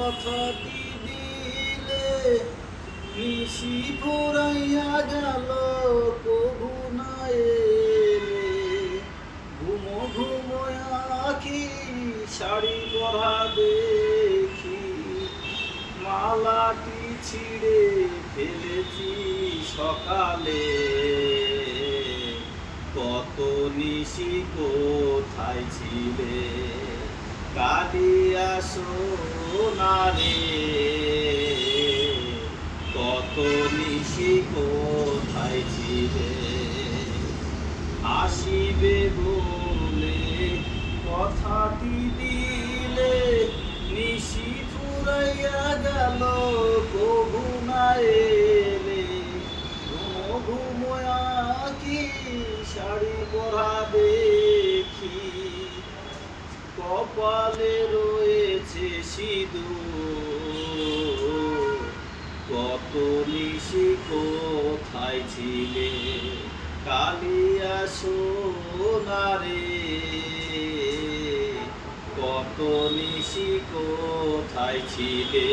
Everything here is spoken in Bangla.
কথাটি দিলে নিশি ফুরাইয়া গেল কবু না এলে। ঘুমো ঘুমো আঁখি শাড়ি পরা দেখি মালাটি ছিঁড়ে ফেলেছি সকালে। কত নিশি কোথায় ছিলে কালিয়া সোনারে। কত নিশি কোথায় ছিলে আসিবে বলে কথাটি দিলে নিশি ফুরাইয়া গেল কবু না এলে। ঘুমো ঘুমো আঁখি শাড়ি পরা দেখি কপালে রয়েছে সিঁদুর। কত নিশি কোথায় ছিলে কালিয়া সোনারে। কত নিশি কোথায় ছিলে।